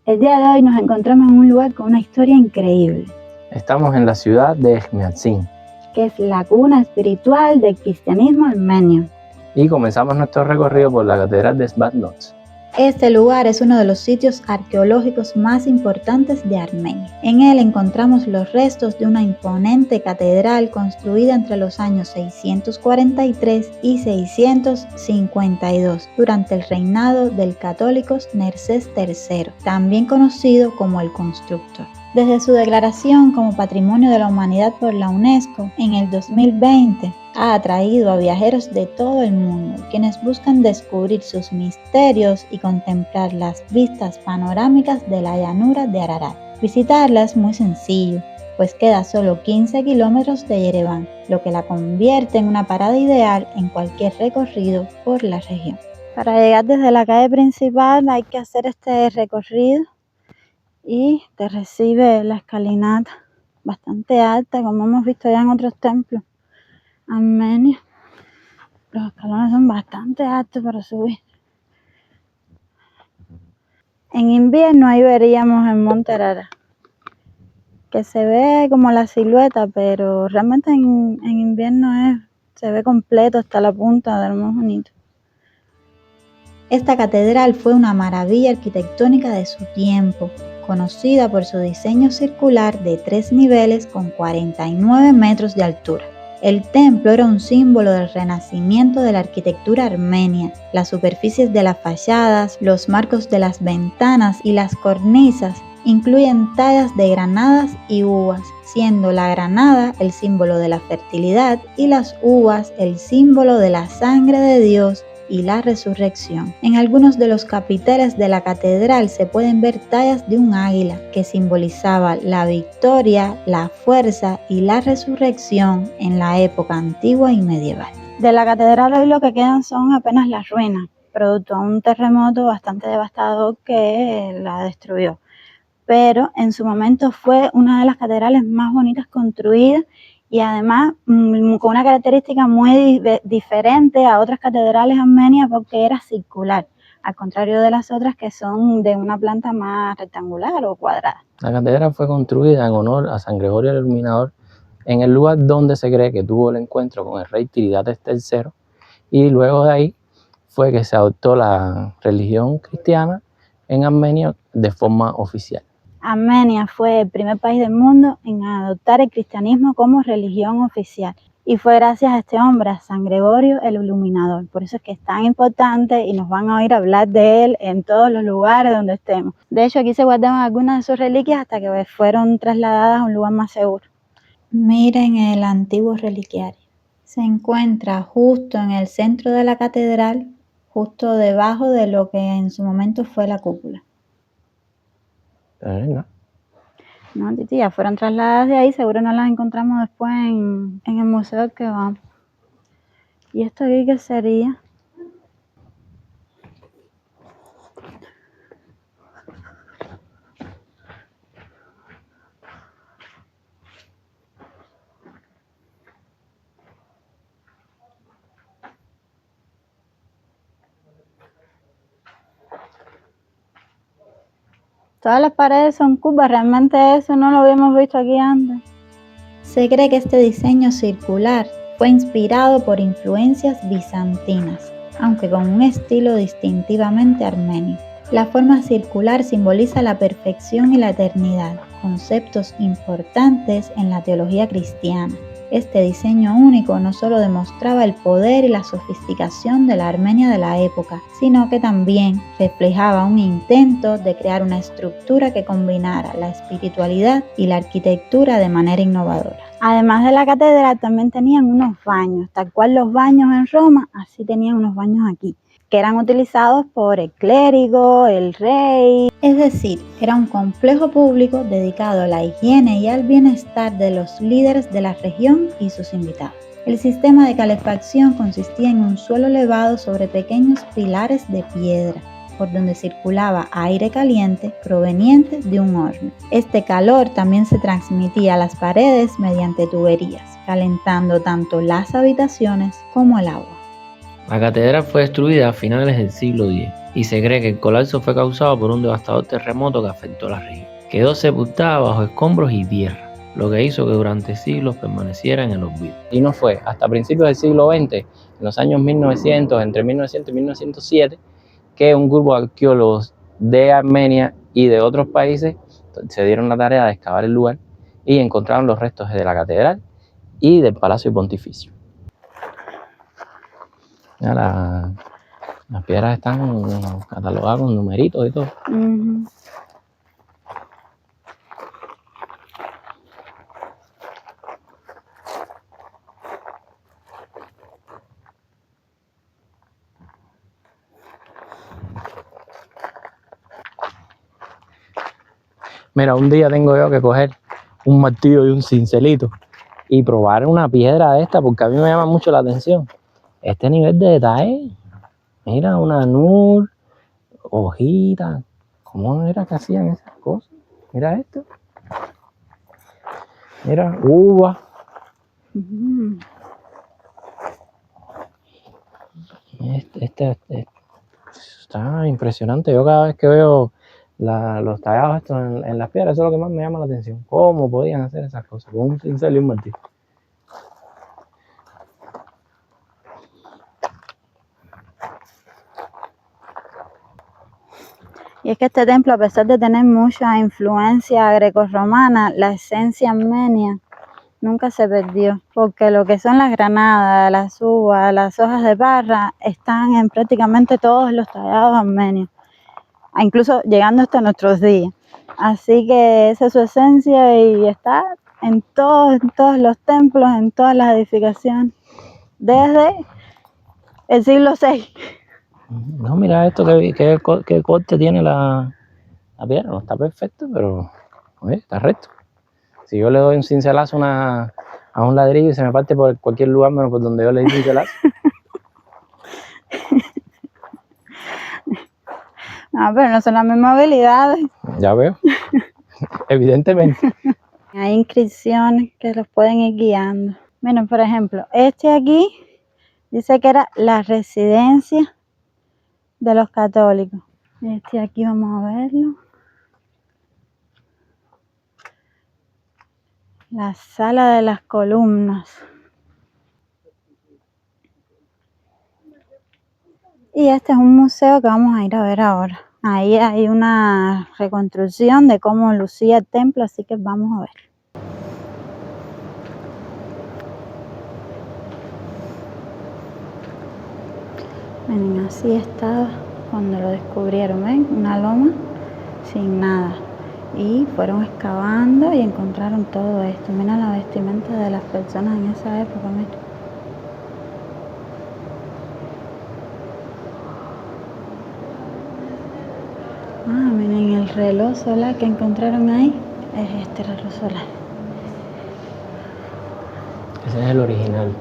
El día de hoy nos encontramos en un lugar con una historia increíble. Estamos en la ciudad de Ejmiadzin, que es la cuna espiritual del cristianismo armenio. Y comenzamos nuestro recorrido por la catedral de Svatnots. Este lugar es uno de los sitios arqueológicos más importantes de Armenia. En él encontramos los restos de una imponente catedral construida entre los años 643 y 652 durante el reinado del católico Nerses III, también conocido como el Constructor. Desde su declaración como Patrimonio de la Humanidad por la UNESCO en el 2020, ha atraído a viajeros de todo el mundo, quienes buscan descubrir sus misterios y contemplar las vistas panorámicas de la llanura de Ararat. Visitarla es muy sencillo, pues queda a solo 15 kilómetros de Yerevan, lo que la convierte en una parada ideal en cualquier recorrido por la región. Para llegar desde la calle principal hay que hacer este recorrido y te recibe la escalinata bastante alta, como hemos visto ya en otros templos armenios. Los escalones son bastante altos para subir. En invierno ahí veríamos el monte Ararat, que se ve como la silueta, pero realmente en invierno se ve completo hasta la punta de lo más bonito. Esta catedral fue una maravilla arquitectónica de su tiempo, conocida por su diseño circular de 3 niveles con 49 metros de altura. El templo era un símbolo del renacimiento de la arquitectura armenia. Las superficies de las fachadas, los marcos de las ventanas y las cornisas incluyen tallas de granadas y uvas, siendo la granada el símbolo de la fertilidad y las uvas el símbolo de la sangre de Dios y la resurrección. En algunos de los capiteles de la catedral se pueden ver tallas de un águila que simbolizaba la victoria, la fuerza y la resurrección en la época antigua y medieval. De la catedral hoy lo que quedan son apenas las ruinas, producto de un terremoto bastante devastador que la destruyó. Pero en su momento fue una de las catedrales más bonitas construidas y además con una característica muy diferente a otras catedrales armenias porque era circular, al contrario de las otras que son de una planta más rectangular o cuadrada. La catedral fue construida en honor a San Gregorio el Iluminador en el lugar donde se cree que tuvo el encuentro con el rey Tiridates III, y luego de ahí fue que se adoptó la religión cristiana en Armenia de forma oficial. Armenia fue el primer país del mundo en adoptar el cristianismo como religión oficial. Y fue gracias a este hombre, a San Gregorio el Iluminador. Por eso es que es tan importante y nos van a oír hablar de él en todos los lugares donde estemos. De hecho, aquí se guardaban algunas de sus reliquias hasta que fueron trasladadas a un lugar más seguro. Miren el antiguo reliquiario. Se encuentra justo en el centro de la catedral, justo debajo de lo que en su momento fue la cúpula. No, titi, ya fueron trasladadas de ahí, seguro no las encontramos después en el museo que vamos. ¿Y esto aquí qué sería? Todas las paredes son curvas, realmente eso no lo habíamos visto aquí antes. Se cree que este diseño circular fue inspirado por influencias bizantinas, aunque con un estilo distintivamente armenio. La forma circular simboliza la perfección y la eternidad, conceptos importantes en la teología cristiana. Este diseño único no solo demostraba el poder y la sofisticación de la Armenia de la época, sino que también reflejaba un intento de crear una estructura que combinara la espiritualidad y la arquitectura de manera innovadora. Además de la catedral también tenían unos baños, tal cual los baños en Roma, así tenían unos baños aquí, que eran utilizados por el clérigo, el rey, es decir, era un complejo público dedicado a la higiene y al bienestar de los líderes de la región y sus invitados. El sistema de calefacción consistía en un suelo elevado sobre pequeños pilares de piedra, por donde circulaba aire caliente proveniente de un horno. Este calor también se transmitía a las paredes mediante tuberías, calentando tanto las habitaciones como el agua. La catedral fue destruida a finales del siglo X. y se cree que el colapso fue causado por un devastador terremoto que afectó la región. Quedó sepultada bajo escombros y tierra, lo que hizo que durante siglos permaneciera en el olvido. Y no fue hasta principios del siglo XX, en los años 1900, entre 1900 y 1907, que un grupo de arqueólogos de Armenia y de otros países se dieron la tarea de excavar el lugar y encontraron los restos de la catedral y del Palacio Pontificio. Ya las piedras están catalogadas con numeritos y todo. Mira, un día tengo yo que coger un martillo y un cincelito y probar una piedra de esta, porque a mí me llama mucho la atención este nivel de detalle. Mira, una nur, hojitas, ¿cómo era que hacían esas cosas? Mira esto. Mira, uva. Este está impresionante. Yo cada vez que veo los tallados estos en las piedras, eso es lo que más me llama la atención. ¿Cómo podían hacer esas cosas? Con un cincel y un martillo. Y es que este templo, a pesar de tener mucha influencia grecorromana, la esencia armenia nunca se perdió, porque lo que son las granadas, las uvas, las hojas de parra, están en prácticamente todos los tallados armenios, incluso llegando hasta nuestros días. Así que esa es su esencia y está en todos los templos, en todas las edificaciones, desde el siglo VI. No, mira esto, qué corte tiene la piedra. No está perfecto, pero oye, está recto. Si yo le doy un cincelazo a un ladrillo y se me parte por cualquier lugar menos por donde yo le di cincelazo. No, pero no son las mismas habilidades. Ya veo, evidentemente. Hay inscripciones que los pueden ir guiando. Miren, por ejemplo, este aquí dice que era la residencia de los católicos. Este aquí vamos a verlo. La sala de las columnas. Y este es un museo que vamos a ir a ver ahora. Ahí hay una reconstrucción de cómo lucía el templo, así que vamos a ver. Miren, así estaba cuando lo descubrieron, ¿ven? Una loma sin nada. Y fueron excavando y encontraron todo esto. Miren la vestimenta de las personas en esa época, miren. Miren, el reloj solar que encontraron ahí es este reloj solar. Ese es el original.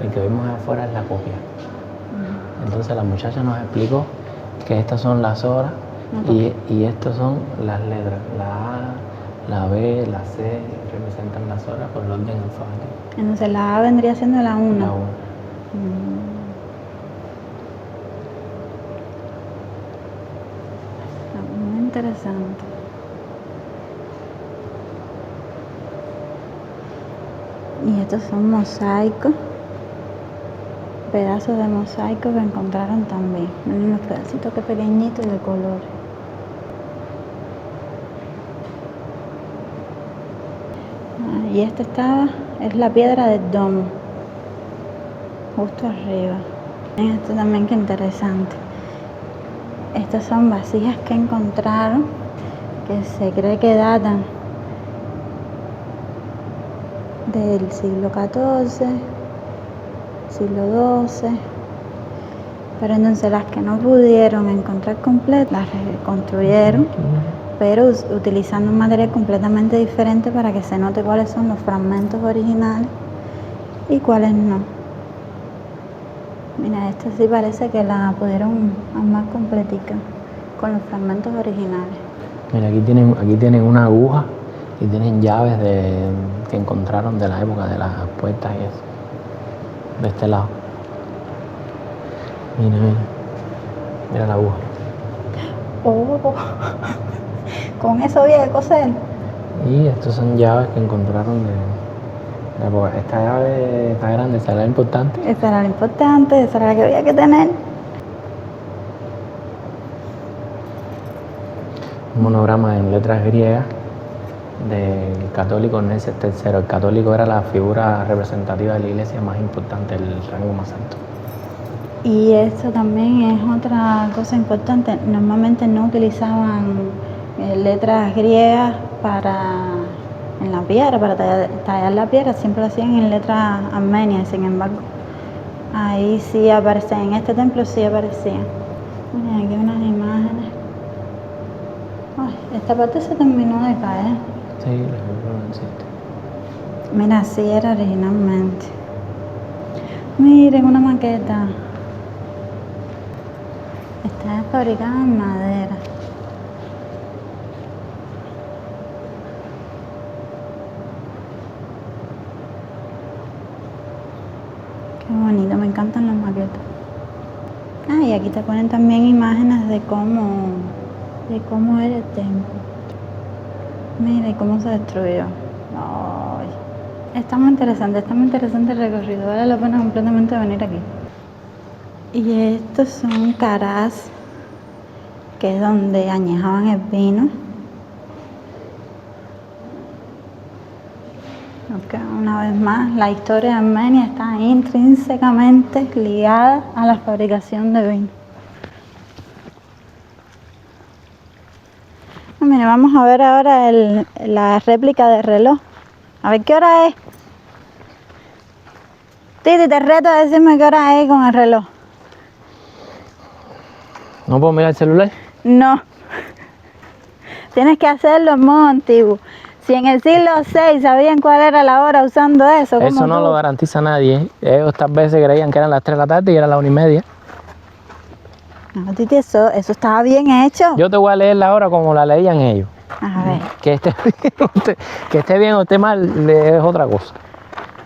El que vimos afuera es la copia. Entonces la muchacha nos explicó que estas son las horas y estas son las letras. La A, la B, la C representan las horas por el orden alfabético. Entonces la A vendría siendo la 1. La 1. Muy interesante. Y estos son mosaicos, pedazos de mosaico que encontraron también. Miren los pedacitos que pequeñitos de colores. Y este es la piedra del domo, justo arriba. Esto también que interesante. Estas son vasijas que encontraron, que se cree que datan del siglo XIV, siglo XII, pero entonces las que no pudieron encontrar completas, las reconstruyeron, pero utilizando un material completamente diferente para que se note cuáles son los fragmentos originales y cuáles no. Mira, esta sí parece que la pudieron armar completica con los fragmentos originales. Mira, aquí tienen una aguja y tienen llaves que encontraron de la época de las puertas y eso. De este lado. Mira la aguja. Oh, con eso había que coser. Y estos son llaves que encontraron pues, esta llave está grande, esa era la importante. Esa era lo importante, esa era la que había que tener. Un monograma en letras griegas del católico Neses III. El católico era la figura representativa de la iglesia más importante, el rango más alto. Y eso también es otra cosa importante. Normalmente no utilizaban letras griegas en la piedra, para tallar la piedra, siempre lo hacían en letras armenias. Sin embargo, ahí sí aparecían, en este templo sí aparecían. Miren, aquí unas imágenes. Ay, esta parte se terminó de caer. Sí, la figura no existe. Mira, así era originalmente. Miren, una maqueta. Está fabricada en madera. Qué bonito, me encantan las maquetas. Ah, y aquí te ponen también imágenes de cómo era el templo. Mira, y cómo se destruyó. Ay, está muy interesante el recorrido. Vale la pena completamente venir aquí. Y estos son carás, que es donde añejaban el vino. Porque una vez más, la historia de Armenia está intrínsecamente ligada a la fabricación de vino. Mira, vamos a ver ahora la réplica del reloj. A ver qué hora es. Titi, te reto a decirme qué hora es con el reloj. ¿No puedo mirar el celular? No. Tienes que hacerlo en modo antiguo. Si en el siglo VI sabían cuál era la hora usando eso, Eso no lo garantiza nadie. Ellos tal vez se creían que eran las 3 de la tarde y era las 1:30. No, Titi, eso estaba bien hecho. Yo te voy a leer la hora como la leían ellos. A ver. Que esté bien o esté mal es otra cosa.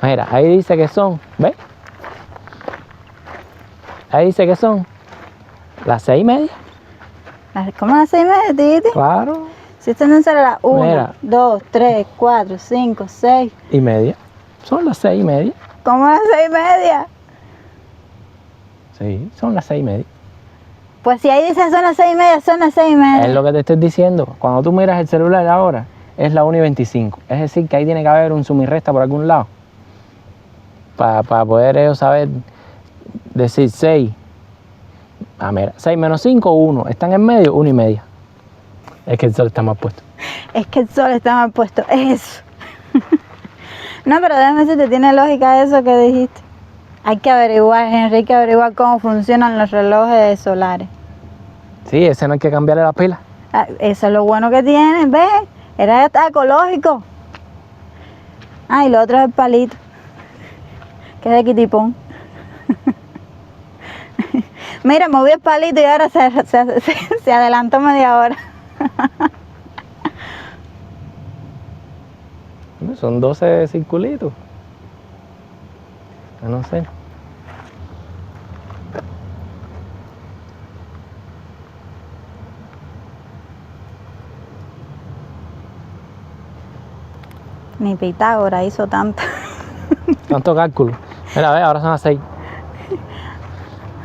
Mira, ahí dice que son, ¿ves? Ahí dice que son las 6:30. ¿Cómo las 6:30, Titi? Claro. Si esto no será las 1, Mira. 2, 3, 4, 5, 6. 6:30. Son las 6:30. ¿Cómo las 6:30? Sí, son las 6:30. Pues si ahí dice son las 6:30, son las 6:30. Es lo que te estoy diciendo. Cuando tú miras el celular ahora, es la 1:25. Es decir, que ahí tiene que haber un suma y resta por algún lado. Para poder ellos saber decir 6. Ah, mira, 6 menos 5, 1. Están en medio, 1:30. Es que el sol está mal puesto. Es que el sol está mal puesto, es eso. No, pero déjame decirte, tiene lógica eso que dijiste. Hay que averiguar, Henry, hay que averiguar cómo funcionan los relojes solares. Sí, ese no hay que cambiarle la pila. Ah, eso es lo bueno que tiene, ¿ves? Era hasta ecológico. Ah, y lo otro es el palito, que es de quitipón. Mira, moví el palito y ahora se adelantó media hora. Son 12 circulitos. Yo no sé. Ni Pitágoras hizo tanto. Tanto cálculo. Mira, a ver, ahora son las 6.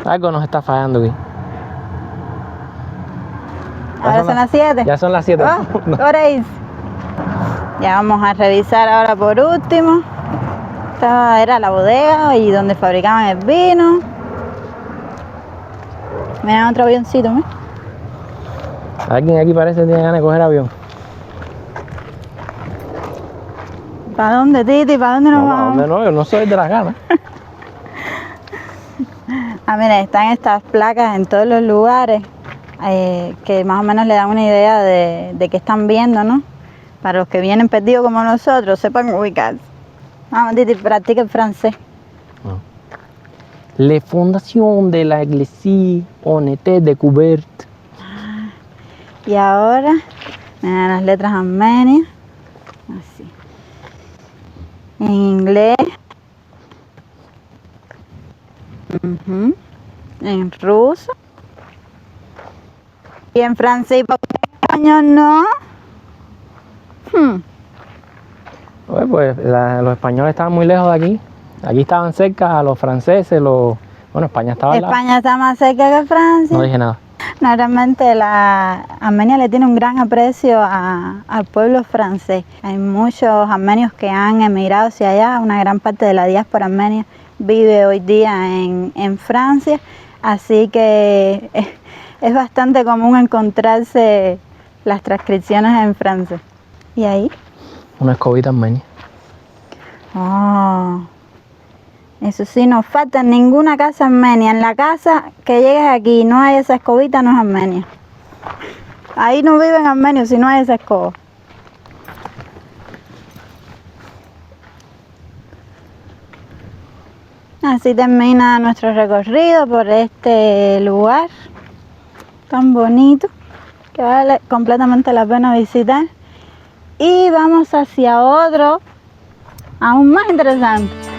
Algo nos está fallando aquí. Ahora son las 7. Ya son las 7. Ahora es. Ya vamos a revisar ahora por último. Esta era la bodega y donde fabricaban el vino. Mira otro avioncito, ¿eh? Alguien aquí parece que tiene ganas de coger avión. ¿Para dónde, Titi? ¿Para dónde nos No, vamos? ¿dónde no? Yo no soy de las ganas. Ah, mira, están estas placas en todos los lugares que más o menos le dan una idea de qué están viendo, ¿no? Para los que vienen perdidos como nosotros, sepan ubicarse. Vamos, Titi, practica el francés. No. La fundación de la iglesia on était découverte. Y ahora, mira las letras armenias. Así. En inglés. En ruso. Y en francés, ¿y por qué en español no? Pues los españoles estaban muy lejos de aquí. Aquí estaban cerca a los franceses, bueno, España estaba al lado. España está más cerca que Francia. No dije nada. No, realmente Armenia le tiene un gran aprecio al pueblo francés. Hay muchos armenios que han emigrado hacia allá. Una gran parte de la diáspora armenia vive hoy día en Francia. Así que es bastante común encontrarse las transcripciones en francés. ¿Y ahí? Una escobita armenia. Oh, eso sí, no falta en ninguna casa armenia. En la casa que llegues aquí y no hay esa escobita, no es Armenia. Ahí no viven armenios si no hay esa escoba. Así termina nuestro recorrido por este lugar tan bonito que vale completamente la pena visitar. Y vamos hacia otro, aún más interesante.